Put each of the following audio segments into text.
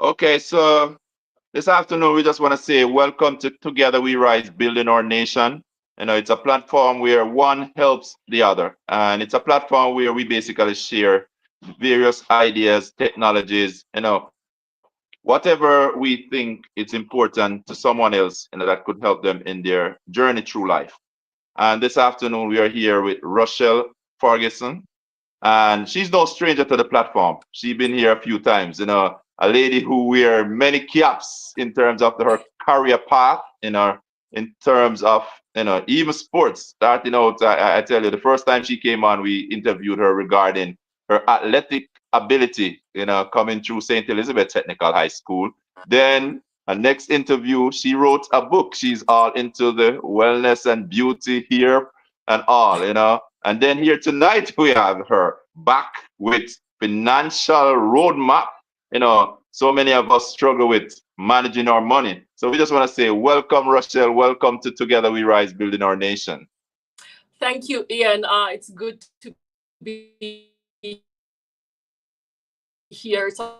Okay, so this afternoon we just want to say welcome to Together We Rise, Building Our Nation. It's a platform where one helps the other, and it's a platform where we basically share various ideas, technologies, whatever we think it's important to someone else, that could help them in their journey through life. And this afternoon we are here with Rochelle Farquharson, and she's no stranger to the platform. She's been here a few times. A lady who wear many caps in terms of her career path, in terms of even sports. Starting out, I tell you, the first time she came on, we interviewed her regarding her athletic ability. Coming through St. Elizabeth Technical High School. Then her next interview, she wrote a book. She's all into the wellness and beauty here and all. And then here tonight we have her back with financial roadmap. So many of us struggle with managing our money. So we just want to say welcome, Rochelle. Welcome to Together We Rise, Building Our Nation. Thank you, Ian. It's good to be here. It's a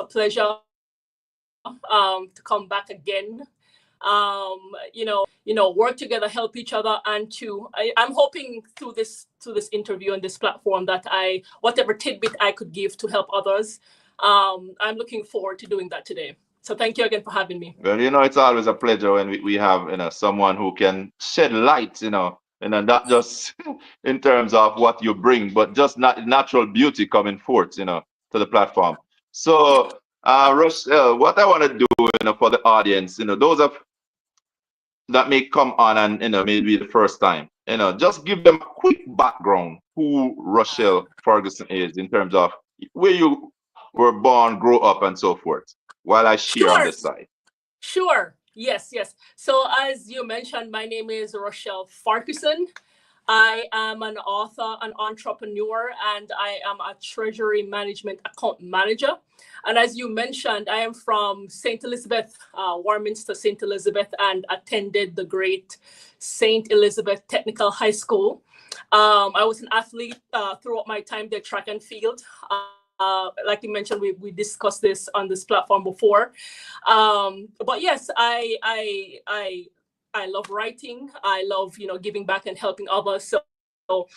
pleasure to come back again. Work together, help each other, and I'm hoping through this interview and this platform that whatever tidbit I could give to help others. I'm looking forward to doing that today. So thank you again for having me. Well, it's always a pleasure when we have someone who can shed light, and not just in terms of what you bring, but just natural beauty coming forth, to the platform. So, Rochelle, what I want to do, for the audience, those that may come on and maybe the first time, just give them a quick background who Rochelle Farquharson is in terms of where you were born, grow up, and so forth, while I share on Sure. this side. Sure. Yes. So as you mentioned, my name is Rochelle Farquharson. I am an author, an entrepreneur, and I am a Treasury Management Account Manager. And as you mentioned, I am from St. Elizabeth, Warminster, St. Elizabeth, and attended the great St. Elizabeth Technical High School. I was an athlete throughout my time there, track and field. Like you mentioned, we discussed this on this platform before. But yes, I love writing. I love, giving back and helping others. So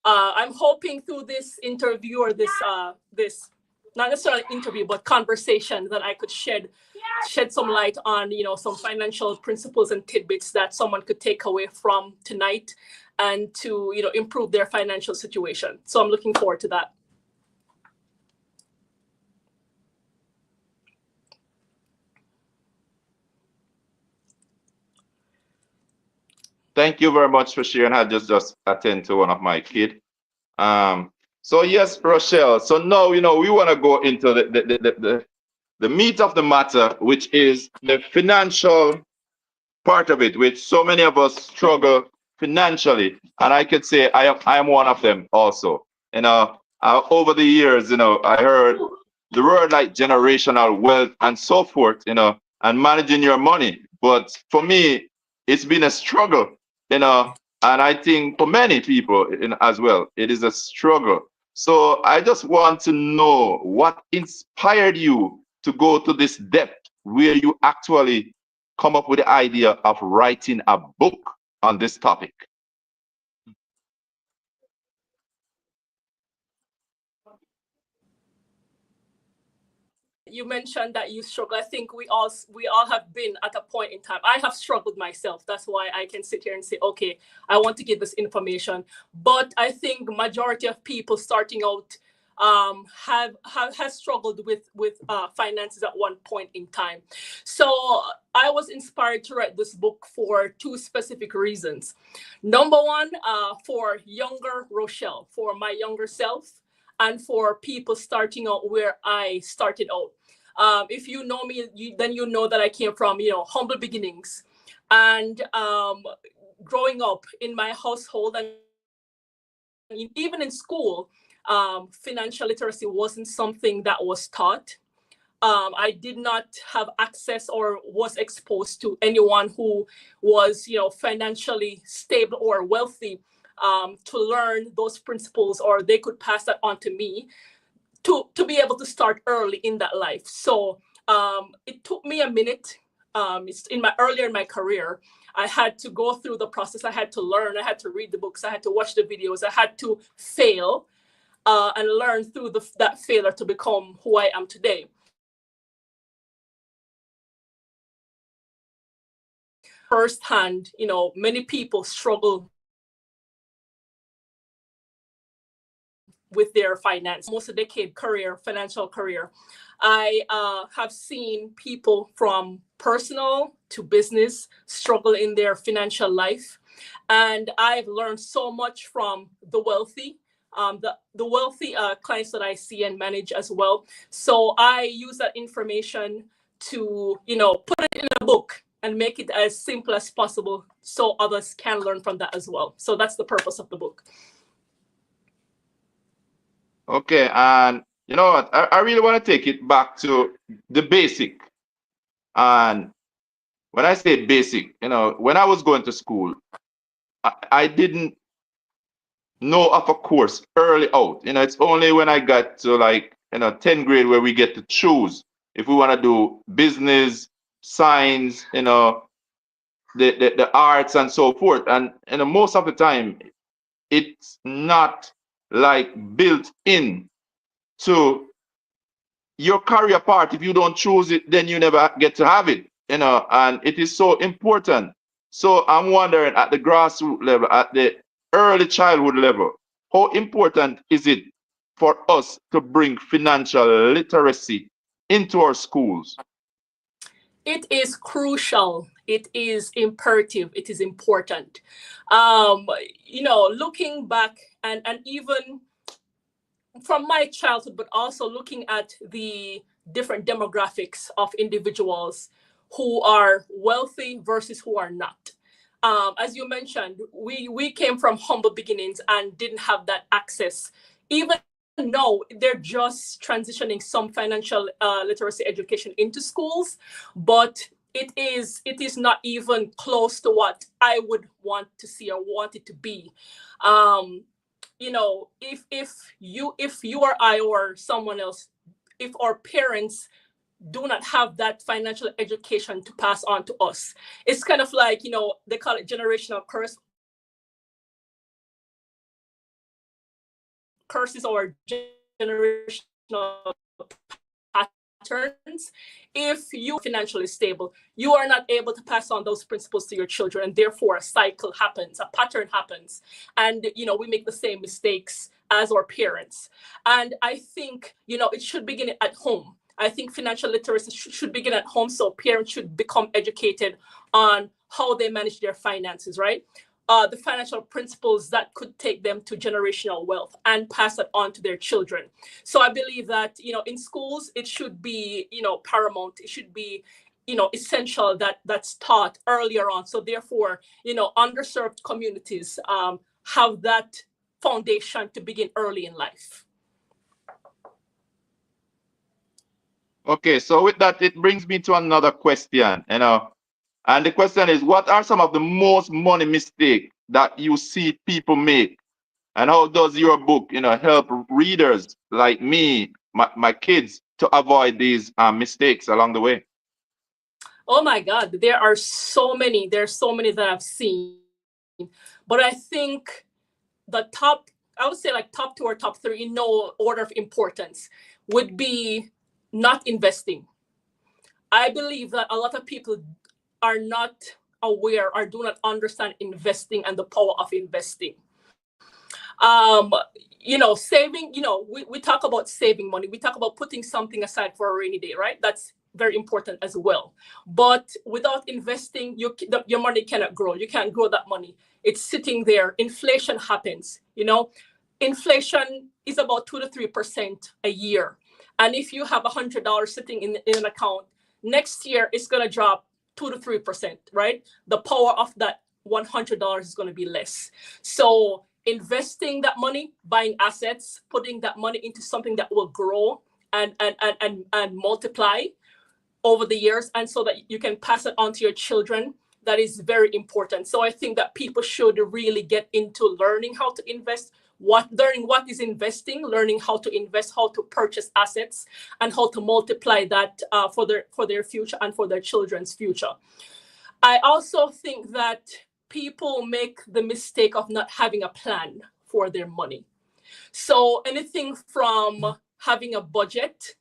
I'm hoping through this interview or this not necessarily interview, but conversation that I could shed some light on, some financial principles and tidbits that someone could take away from tonight and to, improve their financial situation. So I'm looking forward to that. Thank you very much for sharing. I just attend to one of my kids. So yes, Rochelle. So now we want to go into the meat of the matter, which is the financial part of it, which so many of us struggle financially, and I could say I am one of them also. Over the years, I heard the word like generational wealth and so forth, and managing your money. But for me, it's been a struggle, and I think for many people as well, it is a struggle. So I just want to know what inspired you to go to this depth where you actually come up with the idea of writing a book on this topic. You mentioned that you struggle. I think we all have been at a point in time. I have struggled myself. That's why I can sit here and say, okay, I want to give this information. But I think majority of people starting out has struggled with finances at one point in time. So I was inspired to write this book for two specific reasons. Number one, for younger Rochelle, for my younger self, and for people starting out where I started out. If you know me, then you know that I came from, humble beginnings. And growing up in my household and even in school, financial literacy wasn't something that was taught. I did not have access or was exposed to anyone who was, financially stable or wealthy, to learn those principles, or they could pass that on to me. to be able to start early in that life. So it took me a minute. It's earlier in my career, I had to go through the process. I had to learn. I had to read the books. I had to watch the videos. I had to fail and learn through that failure to become who I am today. Firsthand, many people struggle with their finance. Almost a decade financial career. I have seen people from personal to business struggle in their financial life. And I've learned so much from the wealthy, the wealthy clients that I see and manage as well. So I use that information to, put it in a book and make it as simple as possible so others can learn from that as well. So that's the purpose of the book. Okay, and you know what? I really want to take it back to the basic. And when I say basic, when I was going to school, I didn't know of a course early out. It's only when I got to 10th grade where we get to choose if we want to do business, science, the arts and so forth. And most of the time, it's not built in to your career part. If you don't choose it, then you never get to have it, and it is so important. So I'm wondering, at the grassroots level, at the early childhood level, how important is it for us to bring financial literacy into our schools? It is crucial. It is imperative. It is important. Looking back and even from my childhood, but also looking at the different demographics of individuals who are wealthy versus who are not. As you mentioned, we came from humble beginnings and didn't have that access. Even though they're just transitioning some financial literacy education into schools, but it is not even close to what I would want to see or want it to be. If you or I or someone else, if our parents do not have that financial education to pass on to us, it's kind of like, they call it generational curses or generational patterns. If you are financially stable, you are not able to pass on those principles to your children, and therefore a cycle happens, a pattern happens, and we make the same mistakes as our parents. And I think it should begin at home. I think financial literacy should begin at home, so parents should become educated on how they manage their finances, right? The financial principles that could take them to generational wealth and pass it on to their children. So I believe that, in schools, it should be, paramount. It should be, essential that's taught earlier on. So therefore, underserved communities have that foundation to begin early in life. Okay, so with that, it brings me to another question, and the question is, what are some of the most money mistakes that you see people make? And how does your book, help readers like me, my kids, to avoid these mistakes along the way? Oh my God, there are so many. There are so many that I've seen. But I think I would say top 2 or top 3, in no order of importance, would be not investing. I believe that a lot of people are not aware or do not understand investing and the power of investing. Saving, we talk about saving money. We talk about putting something aside for a rainy day, right? That's very important as well. But without investing, your money cannot grow. You can't grow that money. It's sitting there. Inflation happens, Inflation is about 2 to 3% a year. And if you have $100 sitting in an account, next year it's going to drop 2 to 3%, right? The power of that $100 is going to be less. So investing that money, buying assets, putting that money into something that will grow and multiply over the years, and so that you can pass it on to your children, that is very important. So I think that people should really get into learning how to invest, learning what is investing, learning how to invest, how to purchase assets, and how to multiply that for their future and for their children's future. I also think that people make the mistake of not having a plan for their money. So anything from having a budget,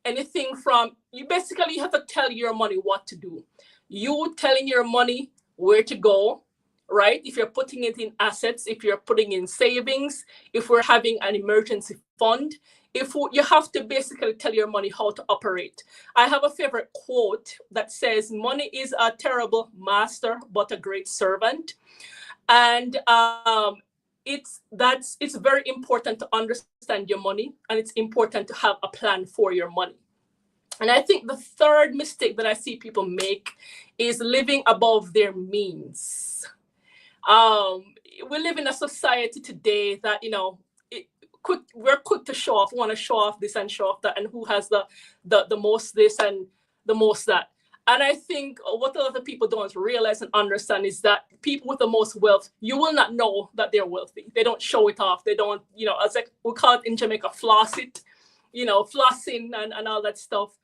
anything from you basically have to tell your money what to do. You telling your money where to go, right? If you're putting it in assets, if you're putting in savings, if we're having an emergency fund, you have to basically tell your money how to operate. I have a favorite quote that says, "Money is a terrible master, but a great servant." And it's very important to understand your money, and it's important to have a plan for your money. And I think the third mistake that I see people make is living above their means. We live in a society today that, we're quick to show off. We want to show off this and show off that, and who has the most this and the most that. And I think what a lot of people don't realize and understand is that people with the most wealth, you will not know that they're wealthy. They don't show it off. They don't, as like we call it in Jamaica, floss it, flossing and all that stuff.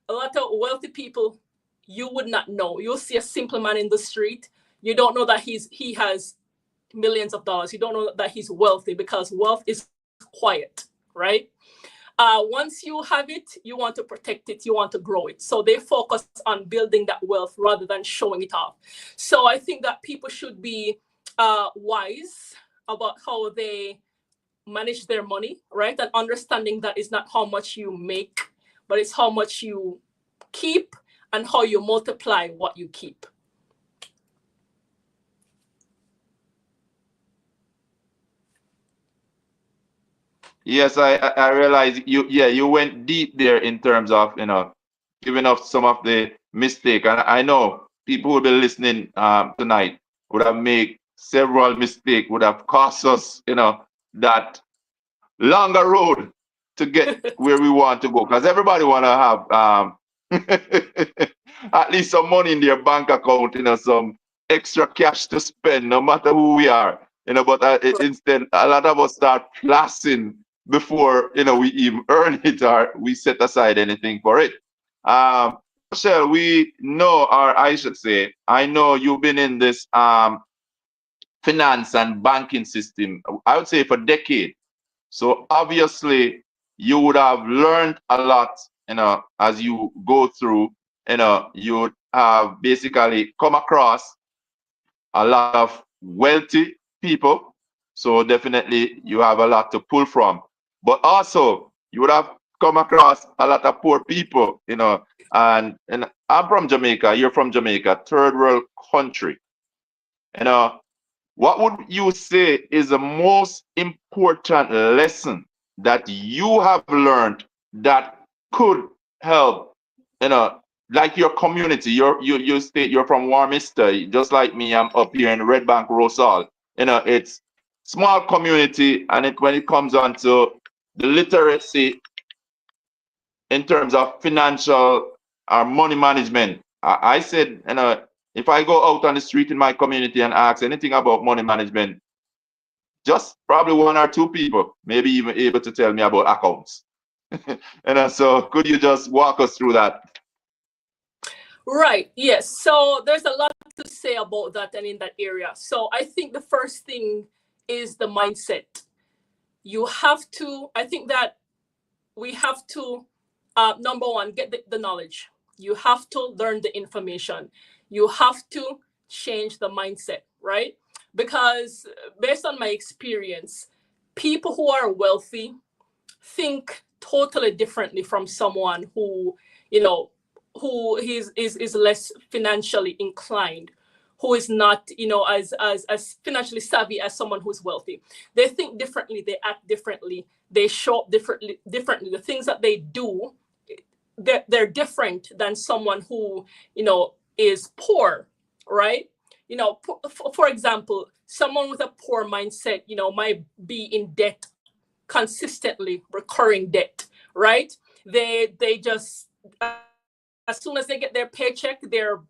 A lot of wealthy people, you would not know. You'll see a simple man in the street. You don't know that he has millions of dollars. You don't know that he's wealthy, because wealth is quiet, right? Once you have it, you want to protect it, you want to grow it. So they focus on building that wealth rather than showing it off. So I think that people should be wise about how they manage their money, right? And understanding that it's not how much you make, but it's how much you keep and how you multiply what you keep. Yes, I realize you went deep there in terms of, giving up some of the mistake. And I know people who will be listening tonight would have made several mistakes, would have cost us, that longer road to get where we want to go. Because everybody want to have at least some money in their bank account, some extra cash to spend, no matter who we are. But instead, a lot of us start flossing before we even earn it or we set aside anything for it. Rochelle, we know, or I should say, I know you've been in this finance and banking system, I would say, for decades. So obviously, you would have learned a lot, as you go through. You would have basically come across a lot of wealthy people. So definitely you have a lot to pull from. But also you would have come across a lot of poor people, and I'm from Jamaica, you're from Jamaica, third world country. What would you say is the most important lesson that you have learned that could help, like your community? You state you're from Warminster, just like me. I'm up here in Red Bank, Rosal. It's small community, and when it comes on to the literacy in terms of financial or money management, I said, if I go out on the street in my community and ask anything about money management, just probably one or two people maybe even able to tell me about accounts. So could you just walk us through that? Right. Yes. So there's a lot to say about that and in that area. So I think the first thing is the mindset. I think that we have to, number one, get the knowledge. You have to learn the information. You have to change the mindset, right? Because based on my experience, people who are wealthy think totally differently from someone who, who is less financially inclined, who is not, as financially savvy as someone who's wealthy. They think differently, they act differently, they show up differently. The things that they do, they're different than someone who, is poor, right? For example, someone with a poor mindset, might be in debt consistently, recurring debt, right? They just, as soon as they get their paycheck, they're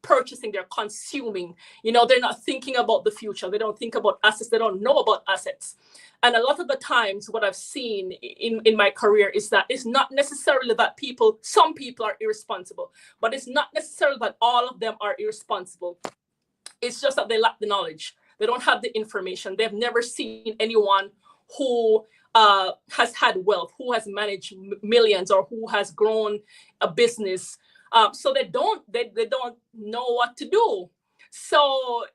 purchasing, they're consuming. They're not thinking about the future. They don't think about assets. They don't know about assets. And a lot of the times what I've seen in my career is that it's not necessarily that some people are irresponsible, but it's not necessarily that all of them are irresponsible. It's just that they lack the knowledge. They don't have the information. They've never seen anyone who has had wealth, who has managed millions, or who has grown a business. So they don't know what to do. So,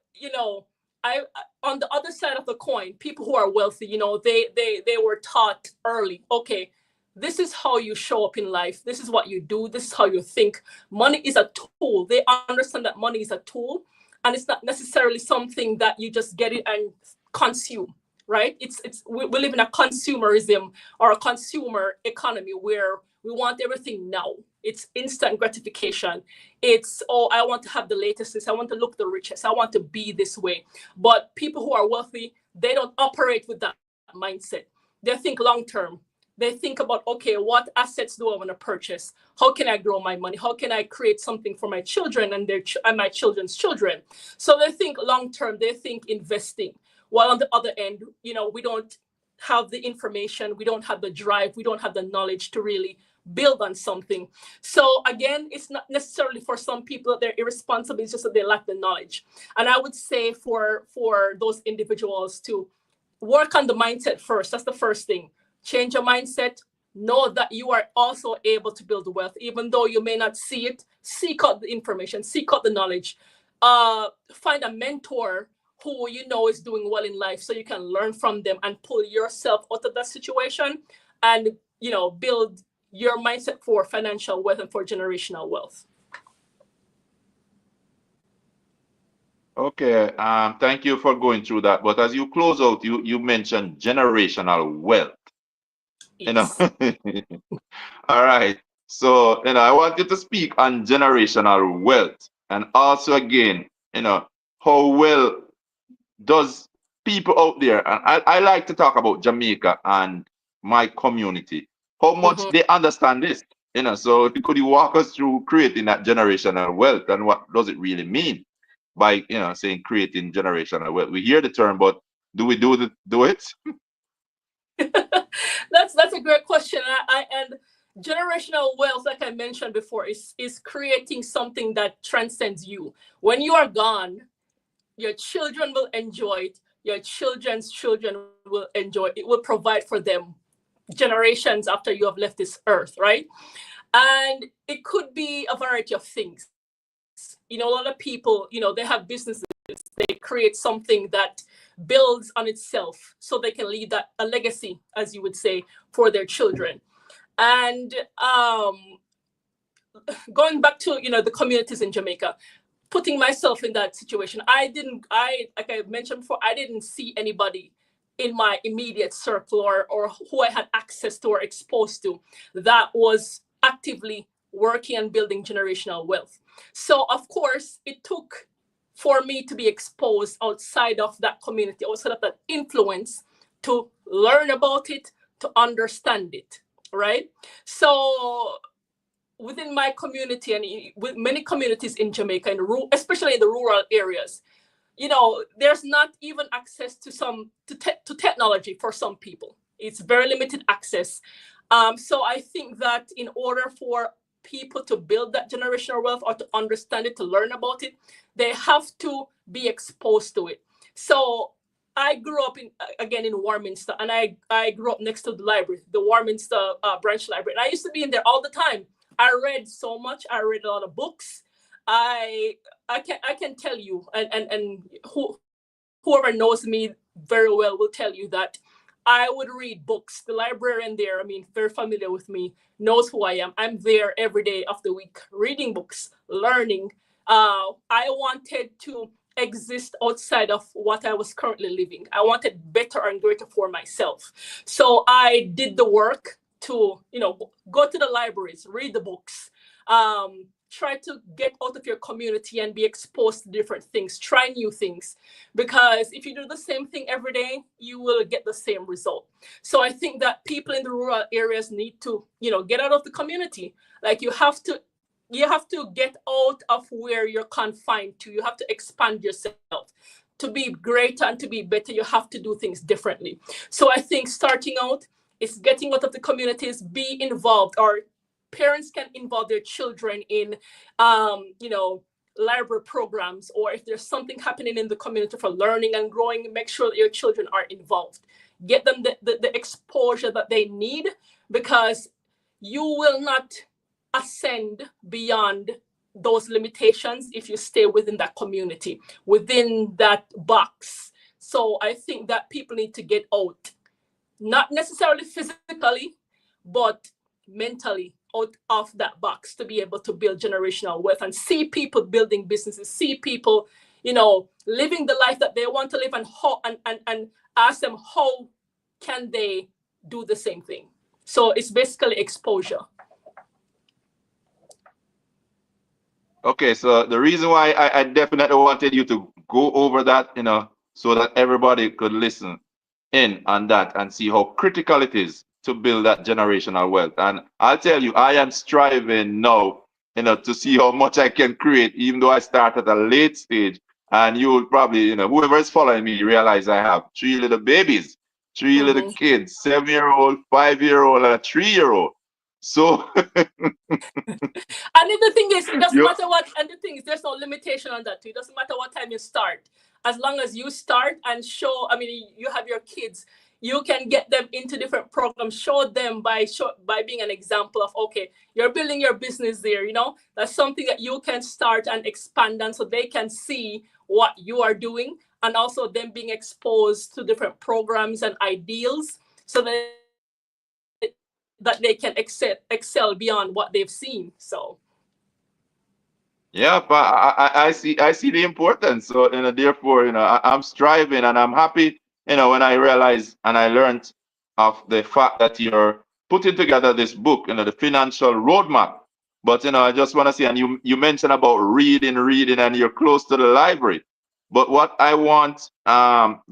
I on the other side of the coin, people who are wealthy, they were taught early, okay, this is how you show up in life. This is what you do. This is how you think. Money is a tool. They understand that money is a tool, and it's not necessarily something that you just get it and consume, right? We live in a consumerism or a consumer economy where we want everything now. It's instant gratification. It's, I want to have the latest, I want to look the richest, I want to be this way. But people who are wealthy, they don't operate with that mindset. They think long term. They think about, okay, what assets do I want to purchase? How can I grow my money? How can I create something for my children and my children's children? So they think long term. They think investing. While on the other end, we don't have the information, we don't have the drive, we don't have the knowledge to really build on something. So again, it's not necessarily for some people that they're irresponsible, it's just that they lack the knowledge. And I would say for those individuals to work on the mindset first. That's the first thing. Change your mindset. Know that you are also able to build wealth, even though you may not see it. Seek out the information, seek out the knowledge. Find a mentor who is doing well in life, so you can learn from them and pull yourself out of that situation and build your mindset for financial wealth and for generational wealth. Okay, thank you for going through that. But as you close out, you mentioned generational wealth. Yes. All right. So, I want you to speak on generational wealth, and also again, how well does people out there, and I like to talk about Jamaica and my community, how much they understand this, so could you walk us through creating that generational wealth, and what does it really mean by, saying creating generational wealth? We hear the term, but do we do it? That's a great question. And generational wealth, like I mentioned before, is creating something that transcends you. When you are gone, your children will enjoy it. Your children's children will enjoy it. It will provide for them generations after you have left this earth, right? And it could be a variety of things. A lot of people, they have businesses. They create something that builds on itself so they can leave a legacy, as you would say, for their children. And going back to, the communities in Jamaica, putting myself in that situation, like I mentioned before, I didn't see anybody in my immediate circle or who I had access to or exposed to that was actively working and building generational wealth. So of course it took for me to be exposed outside of that community, outside of that influence, to learn about it, to understand it, right? So within my community and with many communities in Jamaica, especially in the rural areas, there's not even access to technology for some people. It's very limited access. So I think that in order for people to build that generational wealth or to understand it, to learn about it, they have to be exposed to it. So I grew up in Warminster, and I grew up next to the library, the Warminster branch library. And I used to be in there all the time. I read so much. I read a lot of books. I can tell you, and whoever knows me very well will tell you that I would read books. The librarian there, very familiar with me, knows who I am. I'm there every day of the week, reading books, learning. I wanted to exist outside of what I was currently living. I wanted better and greater for myself. So I did the work to, go to the libraries, read the books, try to get out of your community and be exposed to different things, try new things. Because if you do the same thing every day, you will get the same result. So I think that people in the rural areas need to, get out of the community. Like you have to you have to get out of where you're confined to. You have to expand yourself. To be greater and to be better, you have to do things differently. So I think starting out is getting out of the communities, be involved, or parents can involve their children in, library programs, or if there's something happening in the community for learning and growing, make sure that your children are involved. Get them the exposure that they need, because you will not ascend beyond those limitations if you stay within that community, within that box. So I think that people need to get out, not necessarily physically, but mentally out of that box to be able to build generational wealth and see people building businesses, see people, living the life that they want to live, and how and ask them how can they do the same thing. So it's basically exposure. Okay, so the reason why I definitely wanted you to go over that, so that everybody could listen in on that and see how critical it is to build that generational wealth. And I'll tell you, I am striving now, to see how much I can create, even though I start at a late stage. And you will probably, whoever is following me, realize I have 3 little babies, 3 little Mhm. kids, 7-year-old, 5-year-old, and a 3-year-old. So And then the thing is, it doesn't you, matter what, and the thing is, there's no limitation on that too. It doesn't matter what time you start. As long as you start and show, you have your kids, you can get them into different programs, show them by being an example of, okay, you're building your business there, that's something that you can start and expand on, so they can see what you are doing, and also them being exposed to different programs and ideals, so that they can excel beyond what they've seen. So yeah, but I see the importance. So, therefore, I'm striving and I'm happy, when I realize and I learned of the fact that you're putting together this book, the financial roadmap. But, I just want to say, and you mentioned about reading, and you're close to the library. But what I want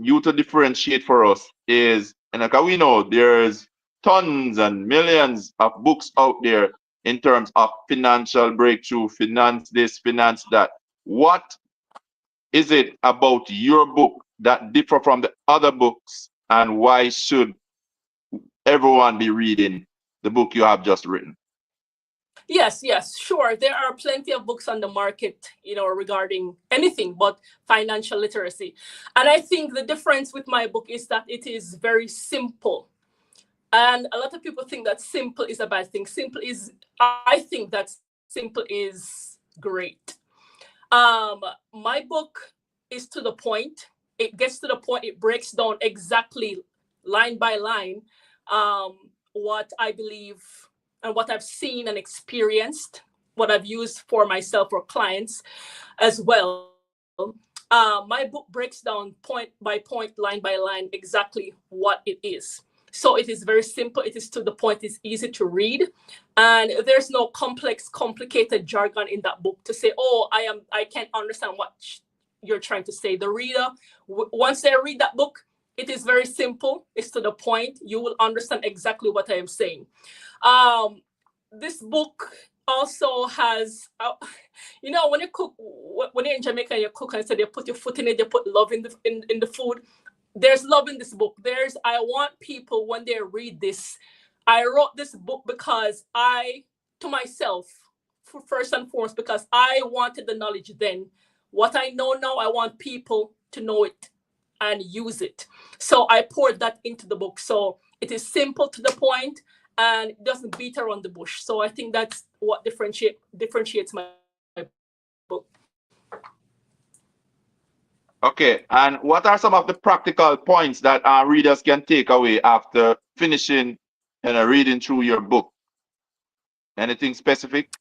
you to differentiate for us is, 'cause we know there's tons and millions of books out there in terms of financial breakthrough, finance this, finance that. What is it about your book that differ from the other books, and why should everyone be reading the book you have just written? yes, sure. There are plenty of books on the market, regarding anything but financial literacy. And I think the difference with my book is that it is very simple. And a lot of people think that simple is a bad thing. I think that simple is great. My book is to the point. It gets to the point. It breaks down exactly line by line what I believe and what I've seen and experienced, what I've used for myself or clients as well. My book breaks down point by point, line by line, exactly what it is. So it is very simple. It is to the point. It's easy to read, and there's no complex, complicated jargon in that book to say, "Oh, I can't understand what you're trying to say." The reader, once they read that book, it is very simple. It's to the point. You will understand exactly what I am saying. Um, this book also has, when you cook, when you're in Jamaica and you cook and say they put your foot in it, they put love in the food. There's love in this book. I want people, when they read this, I wrote this book because to myself, first and foremost, because I wanted the knowledge then. What I know now, I want people to know it and use it. So I poured that into the book. So it is simple, to the point, and it doesn't beat around the bush. So I think that's what differentiates my book. Okay, and what are some of the practical points that our readers can take away after finishing and reading through your book? Anything specific?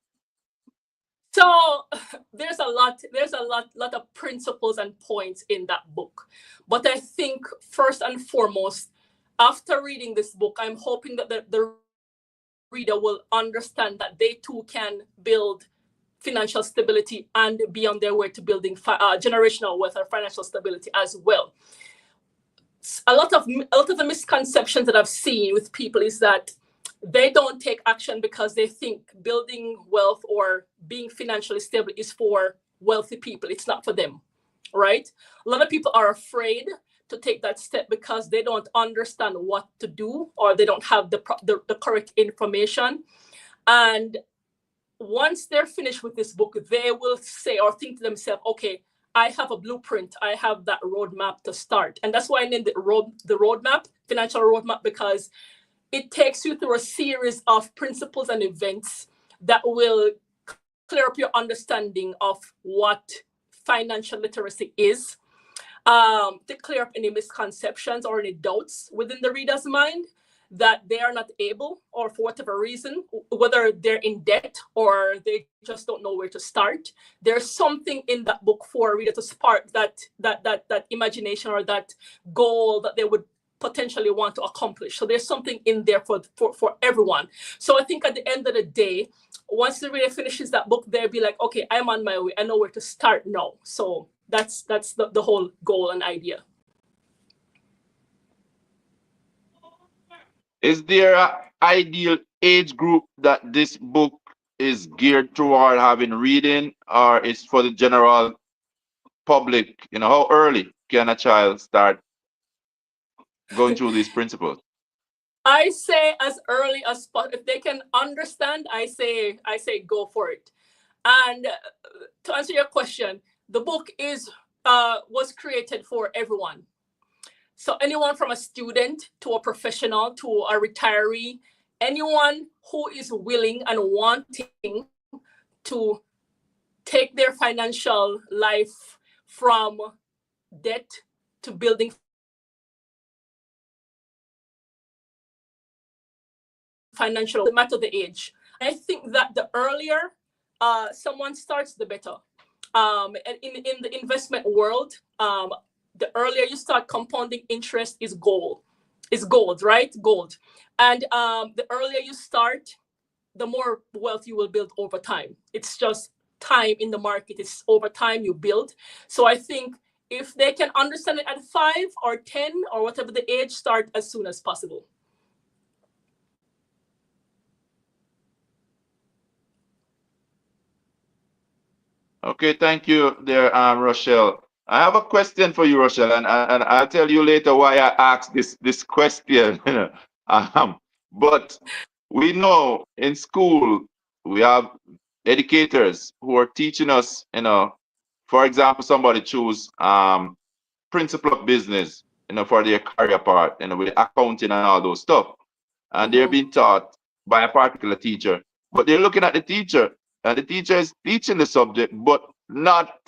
So there's a lot of principles and points in that book. But I think first and foremost, after reading this book, I'm hoping that the reader will understand that they too can build financial stability and be on their way to building generational wealth or financial stability as well. A lot of the misconceptions that I've seen with people is that they don't take action because they think building wealth or being financially stable is for wealthy people. It's not for them, right? A lot of people are afraid to take that step because they don't understand what to do, or they don't have the correct information. And once they're finished with this book, they will say or think to themselves, okay, I have a blueprint. I have that roadmap to start. And that's why I named it the roadmap, financial roadmap, because it takes you through a series of principles and events that will clear up your understanding of what financial literacy is, to clear up any misconceptions or any doubts within the reader's mind that they are not able, or for whatever reason, whether they're in debt or they just don't know where to start. There's something in that book for a reader to spark that imagination or that goal that they would potentially want to accomplish. So there's something in there for everyone. So I think at the end of the day, once the reader finishes that book, they'll be like, okay, I'm on my way. I know where to start now. So that's the whole goal and idea. Is there an ideal age group that this book is geared toward having reading, or is for the general public? You know, how early can a child start going through these principles? I say as early as possible. If they can understand, I say go for it. And to answer your question, the book was created for everyone. So anyone from a student to a professional to a retiree, anyone who is willing and wanting to take their financial life from debt to building financial, no matter the age. I think that the earlier someone starts, the better. And in the investment world, the earlier you start, compounding interest is gold. Is gold, right? Gold. And the earlier you start, the more wealth you will build over time. It's just time in the market. It's over time you build. So I think if they can understand it at 5 or 10 or whatever the age, start as soon as possible. Okay, thank you there, Rochelle. I have a question for you, Rochelle, and I'll tell you later why I asked this question. But we know in school we have educators who are teaching us, for example, somebody choose principle of business, for their career part, with accounting and all those stuff. And they're being taught by a particular teacher. But they're looking at the teacher, and the teacher is teaching the subject, but not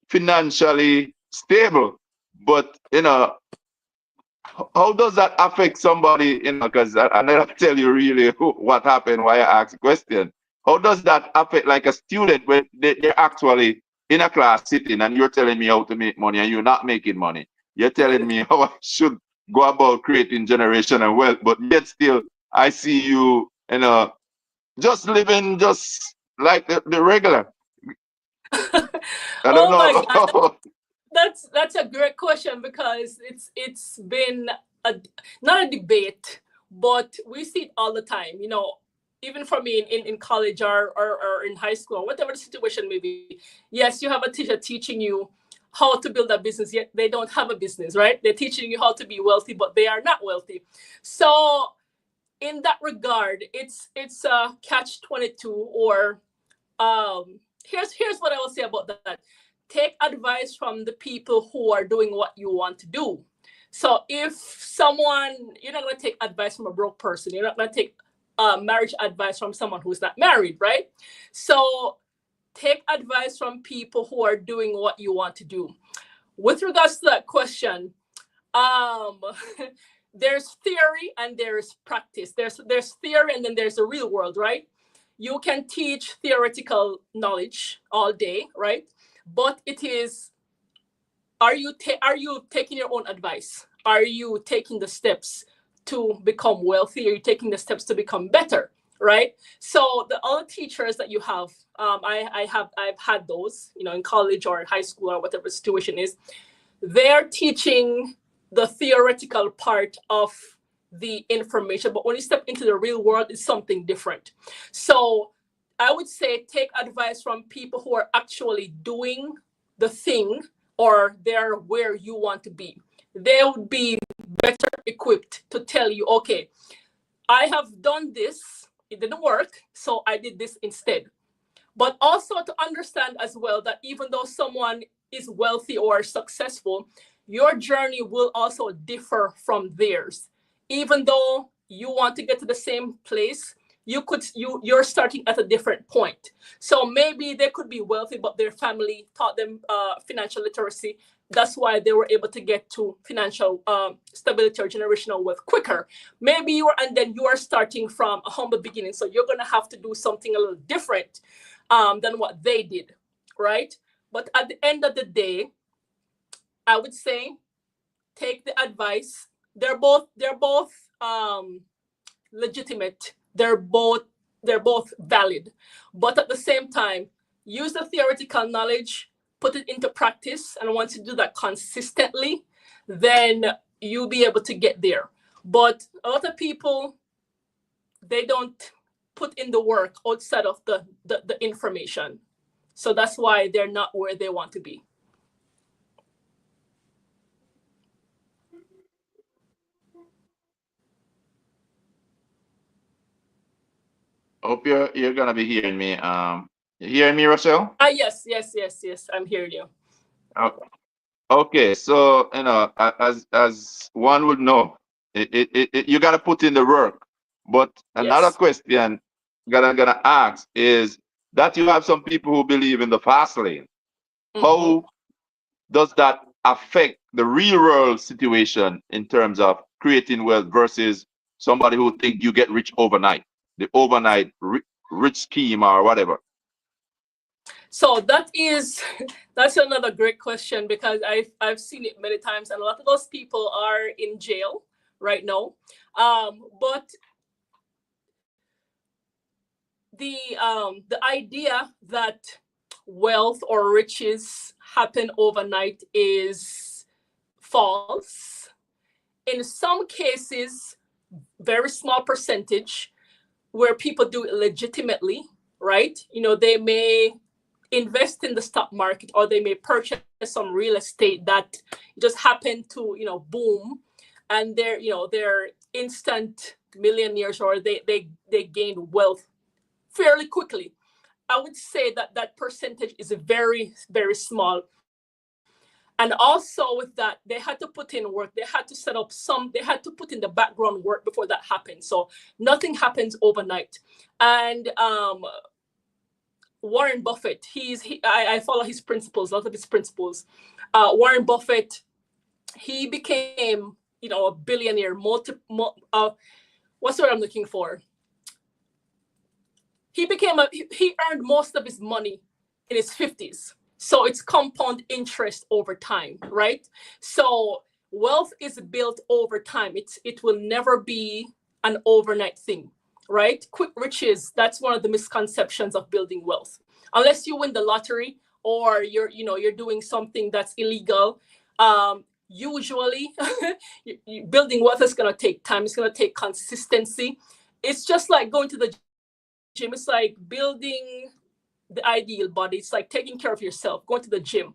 financially stable. But how does that affect somebody? Because I never tell you really what happened, why I asked the question. How does that affect like a student when they're actually in a class sitting and you're telling me how to make money and you're not making money? You're telling me how I should go about creating generational wealth, but yet still I see you, just living just like the regular. I don't Oh my God, know. that's a great question, because it's been not a debate, but we see it all the time. Even for me in college or in high school, whatever the situation may be. Yes, you have a teacher teaching you how to build a business, yet they don't have a business, right? They're teaching you how to be wealthy, but they are not wealthy. So in that regard, it's a catch-22, or here's what I will say about that. Take advice from the people who are doing what you want to do. So if you're not going to take advice from a broke person, you're not going to take marriage advice from someone who's not married, right? So take advice from people who are doing what you want to do. With regards to that question, there's theory and there's practice. There's theory and then there's the real world, right? You can teach theoretical knowledge all day, right? But it is, are you taking your own advice? Are you taking the steps to become wealthy? Are you taking the steps to become better, right? So the other teachers that you have, I've had those, in college or high school or whatever the situation is. They're teaching the theoretical part of the information, but when you step into the real world, it's something different. So I would say take advice from people who are actually doing the thing, or they're where you want to be. They would be better equipped to tell you, okay, I have done this, it didn't work, so I did this instead. But also to understand as well that even though someone is wealthy or successful, your journey will also differ from theirs. Even though you want to get to the same place, you're starting at a different point. So maybe they could be wealthy, but their family taught them financial literacy. That's why they were able to get to financial stability or generational wealth quicker. Maybe and then you are starting from a humble beginning, so you're going to have to do something a little different than what they did, right? But at the end of the day, I would say take the advice. They're both legitimate. They're both valid. But at the same time, use the theoretical knowledge, put it into practice, and once you do that consistently, then you'll be able to get there. But a lot of people, they don't put in the work outside of the information. So that's why they're not where they want to be. Hope you're gonna be hearing me. You hearing me, Rochelle? Yes. I'm hearing you. Okay. Okay. So as one would know, you gotta put in the work. But another Yes. question gonna ask is that you have some people who believe in the fast lane. Mm-hmm. How does that affect the real world situation in terms of creating wealth versus somebody who think you get rich overnight, the overnight rich scheme or whatever? So that's another great question, because I've seen it many times, and a lot of those people are in jail right now. But the idea that wealth or riches happen overnight is false. In some cases, very small percentage, where people do it legitimately, right? They may invest in the stock market, or they may purchase some real estate that just happened to boom, and they're instant millionaires, or they gain wealth fairly quickly. I would say that that percentage is very, very small. And also with that, they had to put in work. They had to set up they had to put in the background work before that happened. So nothing happens overnight. And Warren Buffett, I follow his principles, a lot of his principles. Warren Buffett, he became, a billionaire, what's the word I'm looking for? He earned most of his money in his 50s. So it's compound interest over time, right? So wealth is built over time. It will never be an overnight thing, right? Quick riches, that's one of the misconceptions of building wealth. Unless you win the lottery, or you're doing something that's illegal. Usually building wealth is going to take time. It's going to take consistency. It's just like going to the gym. It's like building the ideal body. It's like taking care of yourself, going to the gym.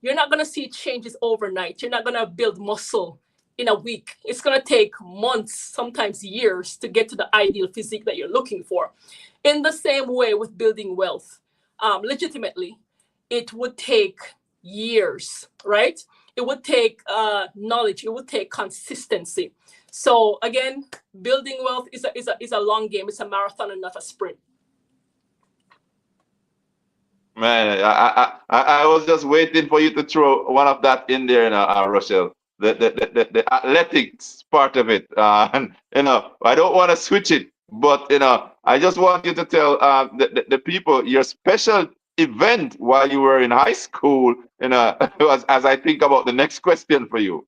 You're not going to see changes overnight. You're not going to build muscle in a week. It's going to take months, sometimes years, to get to the ideal physique that you're looking for. In the same way with building wealth, legitimately, it would take years, right? It would take knowledge. It would take consistency. So again, building wealth is a long game. It's a marathon and not a sprint. Man, I was just waiting for you to throw one of that in there, Rochelle. The athletics part of it. And I don't want to switch it, but I just want you to tell the people your special event while you were in high school. As I think about the next question for you,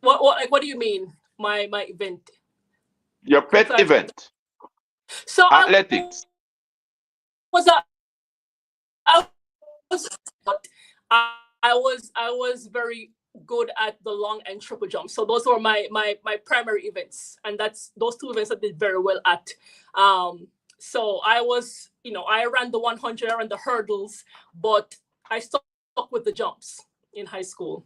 What do you mean? My event? your Can you pet clarify? event, So athletics. I was I was very good at the long and triple jump. So those were my primary events, and that's those two events I did very well at. So I was, I ran the 100, I ran the hurdles, but I stuck with the jumps in high school.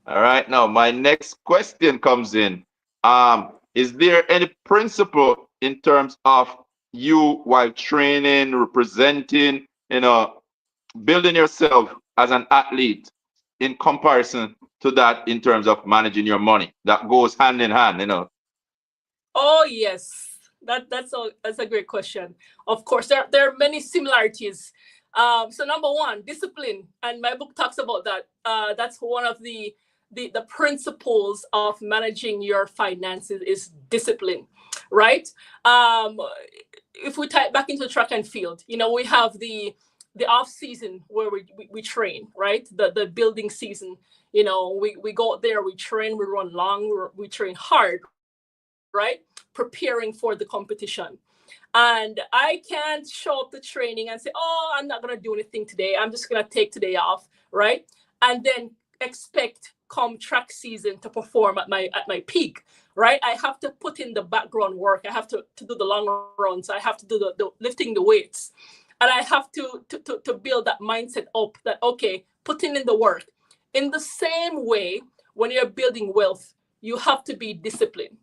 All right, now my next question comes in. Is there any principle in terms of you while training, representing, building yourself as an athlete in comparison to that in terms of managing your money? That goes hand in hand. Oh yes, that's a great question. Of course, there are many similarities. So number one, discipline, and my book talks about that. That's one of the principles of managing your finances is discipline, right? If we tie it back into track and field, we have the off season where we train, right? The building season, we go out there, we train, we run long, we train hard, right? Preparing for the competition. And I can't show up to training and say, oh, I'm not going to do anything today. I'm just going to take today off, right? And then expect come track season to perform at my peak, right? I have to put in the background work. I have to do the long runs. I have to do the lifting the weights. And I have to build that mindset up that, okay, putting in the work. In the same way, when you're building wealth, you have to be disciplined.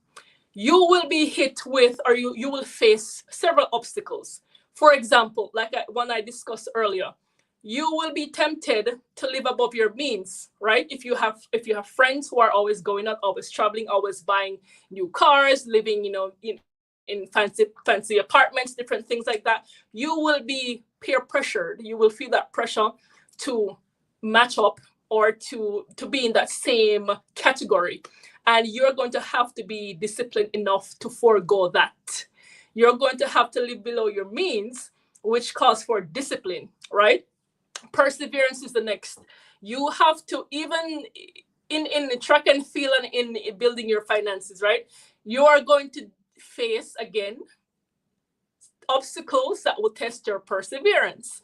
You will be hit with, or you will face several obstacles. For example, like one I discussed earlier, you will be tempted to live above your means, right? If you have friends who are always going out, always traveling, always buying new cars, living, in fancy apartments, different things like that, you will be peer pressured. You will feel that pressure to match up or to be in that same category. And you're going to have to be disciplined enough to forego that. You're going to have to live below your means, which calls for discipline, right? Perseverance is the next. You have to, even in the track and field and in building your finances, right? You are going to face, again, obstacles that will test your perseverance.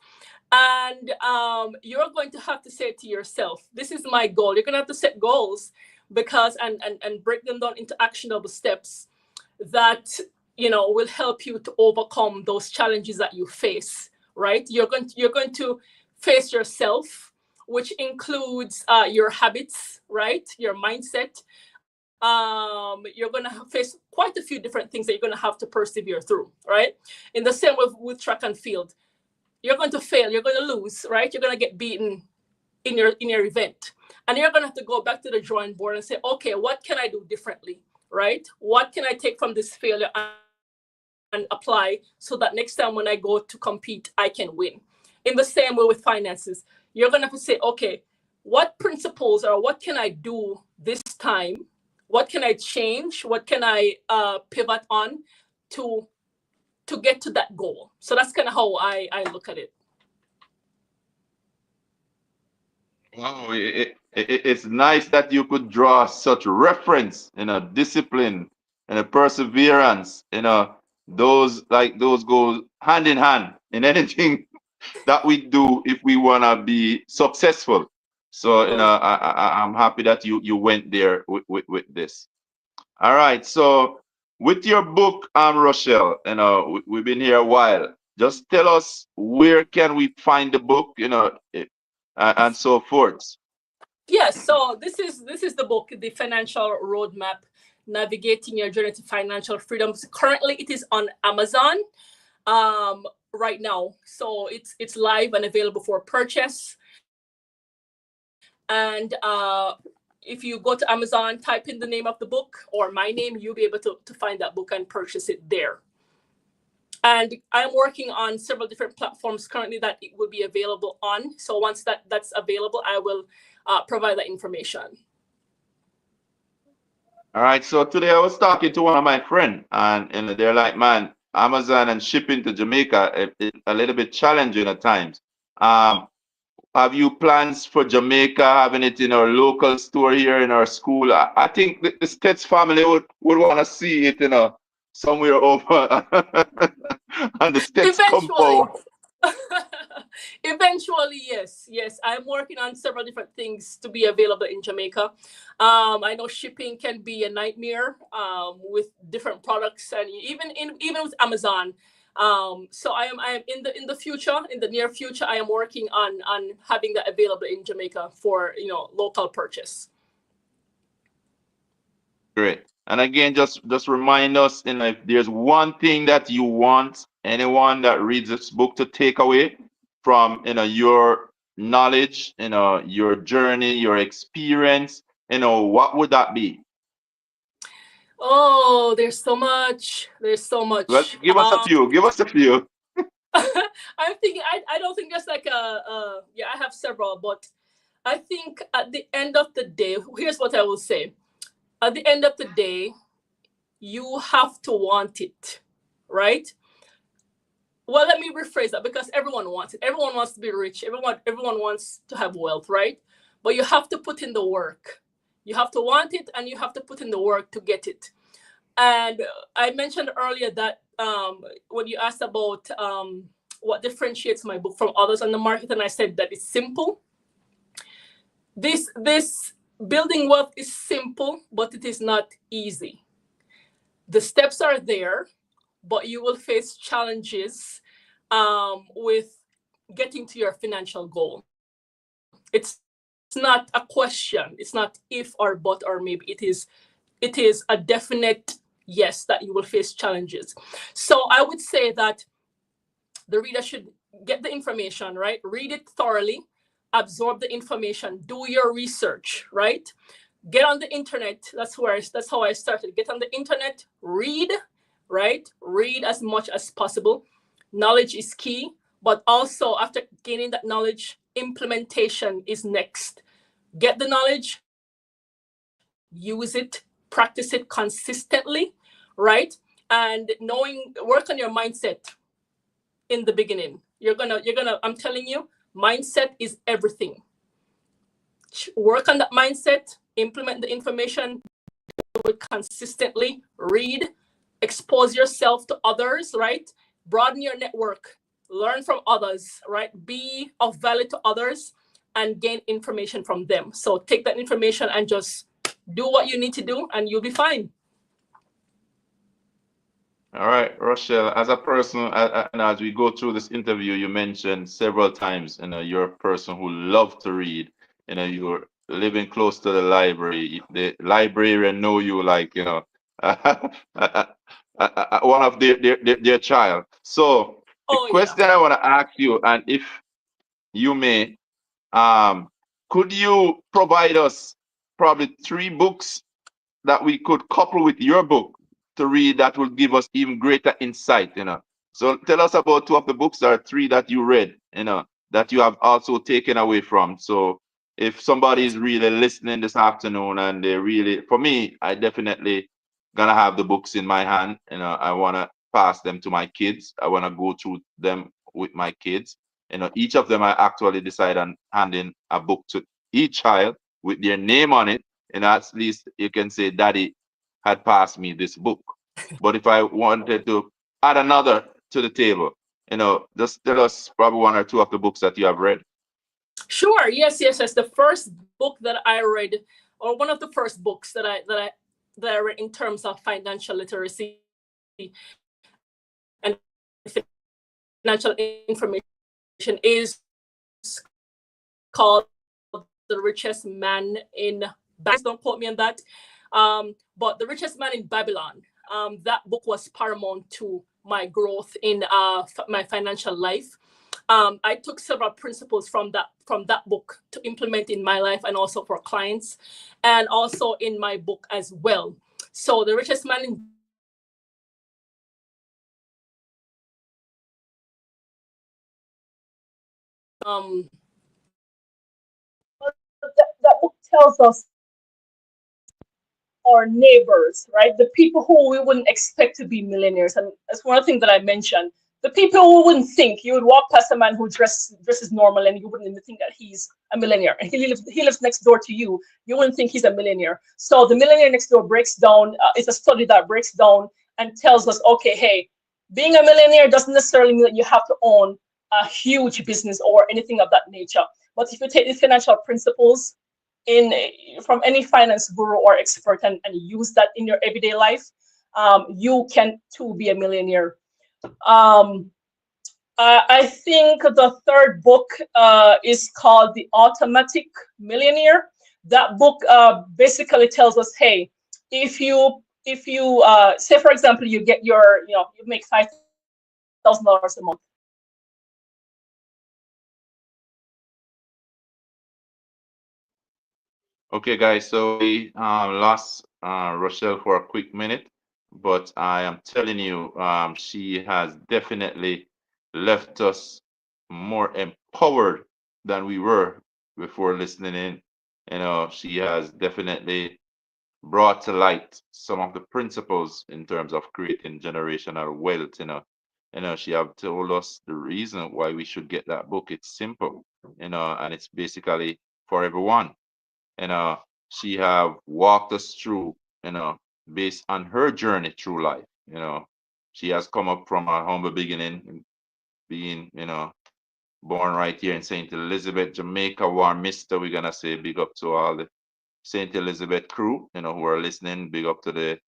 And you're going to have to say to yourself, this is my goal. You're going to have to set goals because and break them down into actionable steps that will help you to overcome those challenges that you face, right? You're going to face yourself, which includes your habits, right? Your mindset. You're going to face quite a few different things that you're going to have to persevere through, right? In the same way with track and field, you're going to fail, you're going to lose, right? You're going to get beaten in your event. And you're going to have to go back to the drawing board and say, okay, what can I do differently, right? What can I take from this failure and apply so that next time when I go to compete, I can win? In the same way with finances, you're going to have to say, okay, what principles or what can I do this time? What can I change? What can I pivot on to get to that goal? So that's kind of how I look at it. Wow, it's nice that you could draw such reference, discipline and a perseverance, those go hand in hand in anything that we do if we want to be successful. So, I'm happy that you went there with this. All right. So with your book, Rochelle, we've been here a while. Just tell us where can we find the book, and so forth. Yes, so this is the book, The Financial Roadmap, Navigating Your Journey to Financial Freedom. Currently, it is on Amazon right now. So it's live and available for purchase. And if you go to Amazon, type in the name of the book or my name, you'll be able to find that book and purchase it there. And I'm working on several different platforms currently that it will be available on. So once that's available, I will provide that information. All right. So today I was talking to one of my friends, and they're like, man, Amazon and shipping to Jamaica a little bit challenging at times. Have you plans for Jamaica, having it in our local store here in our school? I think the Stets family would want to see it, somewhere over on the Stets Eventually. compound. Eventually, yes, yes. I'm working on several different things to be available in Jamaica. I know shipping can be a nightmare with different products, and even with Amazon. So I am in the future, in the near future, I am working on having that available in Jamaica for local purchase. Great. And again, just remind us, if there's one thing that you want anyone that reads this book to take away from, your knowledge, your journey, your experience, what would that be? Oh, there's so much. There's so Well, much. give us a few. Give us a few. I'm thinking. I don't think there's like yeah. I have several, but I think at the end of the day, here's what I will say. At the end of the day, you have to want it, right? Well, let me rephrase that, because everyone wants it. Everyone wants to be rich. Everyone wants to have wealth, right? But you have to put in the work. You have to want it, and you have to put in the work to get it. And I mentioned earlier that when you asked about what differentiates my book from others on the market, and I said that it's simple. This building wealth is simple, but it is not easy. The steps are there, but you will face challenges with getting to your financial goal. It's not a question. It's not if or but or maybe. It is a definite yes that you will face challenges. So I would say that the reader should get the information, right? Read it thoroughly, absorb the information, do your research, right? Get on the internet. That's how I started. Get on the internet, read, right? Read as much as possible. Knowledge is key, but also after gaining that knowledge, implementation is next. Get the knowledge, use it, practice it consistently, right? And work on your mindset in the beginning. I'm telling you, mindset is everything. Work on that mindset, implement the information, do it consistently, read, expose yourself to others, right? Broaden your network, learn from others, right? Be of value to others and gain information from them. So take that information and just do what you need to do, and you'll be fine. All right, Rochelle, as a person, and as we go through this interview, you mentioned several times, you're a person who loves to read. You're living close to the library. The librarian know you like, one of their child. So the Oh yeah. question I want to ask you, and if you may, um, could you provide us probably three books that we could couple with your book to read that will give us even greater insight. So tell us about two of the books or three that you read, that you have also taken away from. So if somebody is really listening this afternoon and they really, for me, I definitely gonna have the books in my hand. I wanna pass them to my kids. I wanna go through them with my kids. Each of them I actually decide on handing a book to each child with their name on it, and at least you can say daddy had passed me this book. But if I wanted to add another to the table, just tell us probably one or two of the books that you have read. Sure. Yes, yes, yes. The first book that I read, or one of the first books that I read in terms of financial literacy and financial information is called The Richest Man in Babylon. Don't quote me on that. But The Richest Man in Babylon. That book was paramount to my growth in my financial life. I took several principles from that book to implement in my life and also for clients, and also in my book as well. So The Richest Man in Babylon that book tells us our neighbors, right? The people who we wouldn't expect to be millionaires. And that's one thing that I mentioned. The people who wouldn't think, you would walk past a man who dresses normal and you wouldn't even think that he's a millionaire. And he lives next door to you. You wouldn't think he's a millionaire. So the millionaire next door breaks down. It's a study that breaks down and tells us, okay, hey, being a millionaire doesn't necessarily mean that you have to own a huge business or anything of that nature. But if you take the financial principles in from any finance guru or expert and use that in your everyday life, you can too be a millionaire. Um, I think the third book is called The Automatic Millionaire. That book basically tells us, hey, if you say for example you get your you make $5,000 a month, Okay, guys, so we lost Rochelle for a quick minute, but I am telling you, she has definitely left us more empowered than we were before listening in. She has definitely brought to light some of the principles in terms of creating generational wealth. She have told us the reason why we should get that book. It's simple, and it's basically for everyone. you know, she have walked us through, based on her journey through life. She has come up from a humble beginning, being, born right here in St. Elizabeth, Jamaica. Warm mister, we're gonna say big up to all the St. Elizabeth crew, who are listening. Big up to the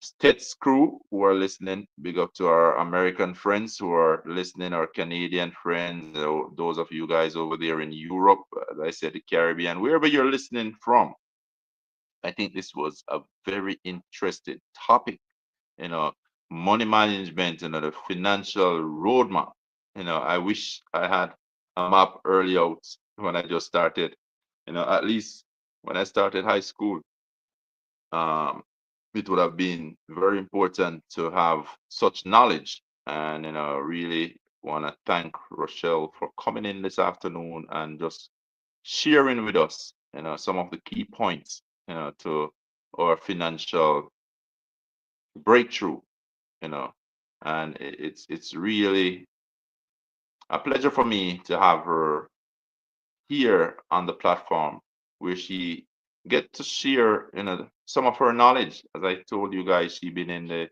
States crew who are listening. Big up to our American friends who are listening, our Canadian friends, those of you guys over there in Europe, as I said, the Caribbean, wherever you're listening from. I think this was a very interesting topic, you know, money management, the financial roadmap. I wish I had a map early out when I just started, at least when I started high school. Um, it would have been very important to have such knowledge. And, really want to thank Rochelle for coming in this afternoon and just sharing with us, some of the key points, to our financial breakthrough, you know, and it's really a pleasure for me to have her here on the platform where she get to share, some of her knowledge. As I told you guys, she been in the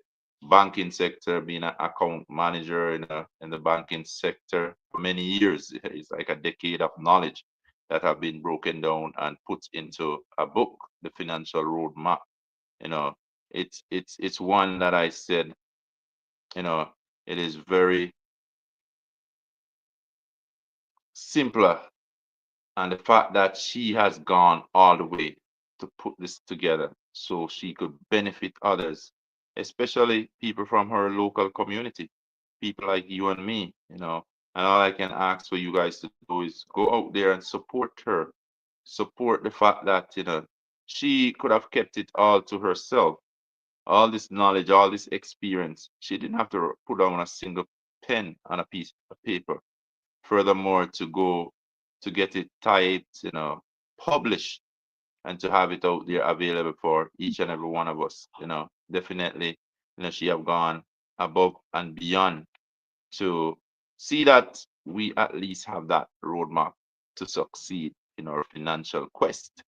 banking sector, being an account manager in the banking sector for many years. It's like a decade of knowledge that have been broken down and put into a book, The Financial Roadmap. You know, it's one that I said, you know, it is very simpler, and the fact that she has gone all the way to put this together so she could benefit others, especially people from her local community, people like you and me. And all I can ask for you guys to do is go out there and support her, support the fact that she could have kept it all to herself, all this knowledge, all this experience. She didn't have to put down a single pen on a piece of paper. Furthermore, to go to get it typed, published, and to have it out there available for each and every one of us. Definitely, she have gone above and beyond to see that we at least have that roadmap to succeed in our financial quest,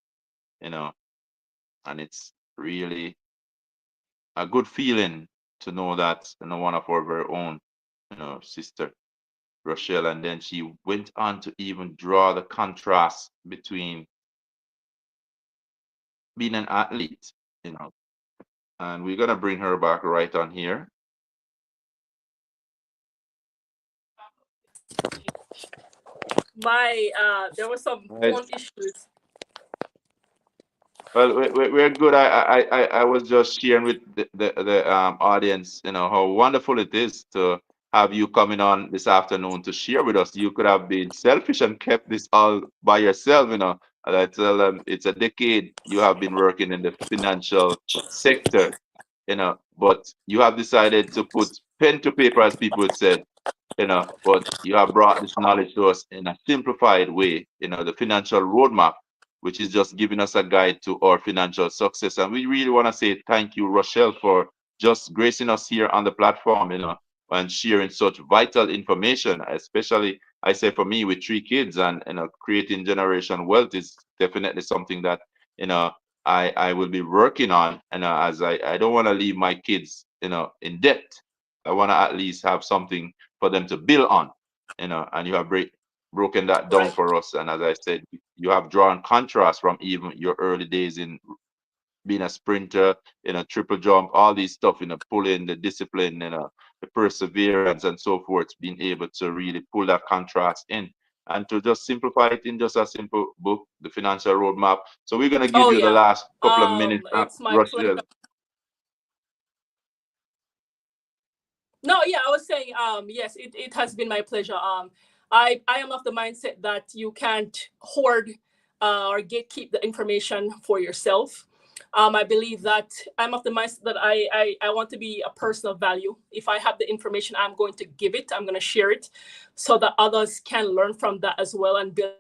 you know, and it's really a good feeling to know that one of our very own, sister Rochelle, and then she went on to even draw the contrast between being an athlete, you know, and we're gonna bring her back right on here. my there were some Right. phone issues. Well, we're good. I was just sharing with the audience, how wonderful it is to have you coming on this afternoon to share with us. You could have been selfish and kept this all by yourself, And I tell them it's a decade you have been working in the financial sector, but you have decided to put pen to paper, as people would say, but you have brought this knowledge to us in a simplified way, the financial roadmap, which is just giving us a guide to our financial success. And we really want to say thank you, Rochelle, for just gracing us here on the platform, and sharing such vital information, especially I say for me with 3 kids, and creating generation wealth is definitely something that, you know, I will be working on, as I don't want to leave my kids, in debt. I want to at least have something for them to build on. and you have broken that down Right. for us. And as I said, you have drawn contrast from even your early days in being a sprinter, triple jump, all these stuff, pulling the discipline, the perseverance and so forth, being able to really pull that contrast in and to just simplify it in just a simple book, the financial roadmap. So we're going to give Oh you the yeah. last couple of minutes, It's my pleasure. Rochelle. No, yeah, I was saying, yes, it has been my pleasure. I am of the mindset that you can't hoard or gatekeep the information for yourself. I believe that I'm of the mindset that I want to be a person of value. If I have the information, I'm going to give it, I'm going to share it so that others can learn from that as well and build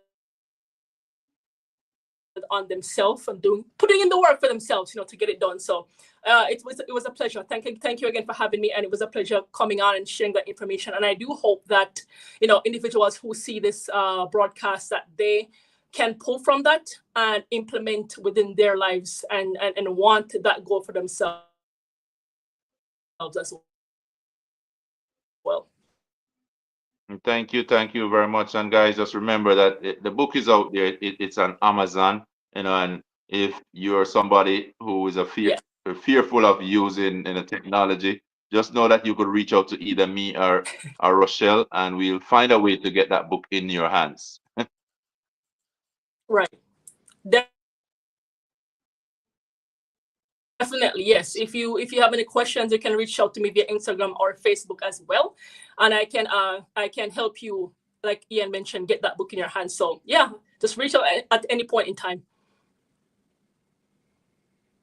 on themselves and putting in the work for themselves, to get it done. So it was a pleasure. Thank you again for having me, and it was a pleasure coming on and sharing that information. And I do hope that individuals who see this broadcast, that they can pull from that and implement within their lives and want that goal for themselves as well. Thank you very much. And guys, just remember that the book is out there. It's on Amazon, and if you're somebody who is fearful of using technology, just know that you could reach out to either me or Rochelle, and we'll find a way to get that book in your hands. Right. Definitely, yes. If you have any questions, you can reach out to me via Instagram or Facebook as well, and I can help you, like Ian mentioned, get that book in your hands. So yeah, just reach out at any point in time.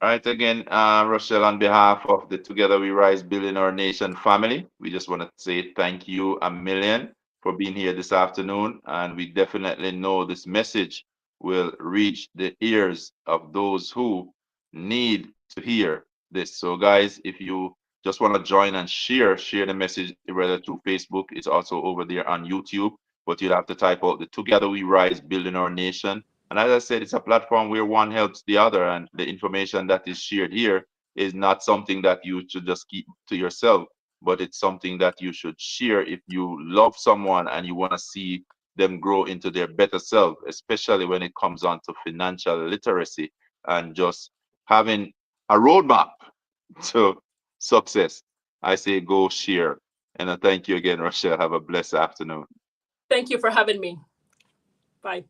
All right, again, Rochelle, on behalf of the Together We Rise Building Our Nation family, we just want to say thank you a million for being here this afternoon. And we definitely know this message will reach the ears of those who need to hear this. So, guys, if you just want to join and share the message, whether through Facebook, it's also over there on YouTube, but you'll have to type out the Together We Rise Building Our Nation. And as I said, it's a platform where one helps the other, and the information that is shared here is not something that you should just keep to yourself, but it's something that you should share if you love someone and you want to see them grow into their better self, especially when it comes on to financial literacy and just having a roadmap to success. I say go share. And I thank you again, Rochelle. Have a blessed afternoon. Thank you for having me. Bye.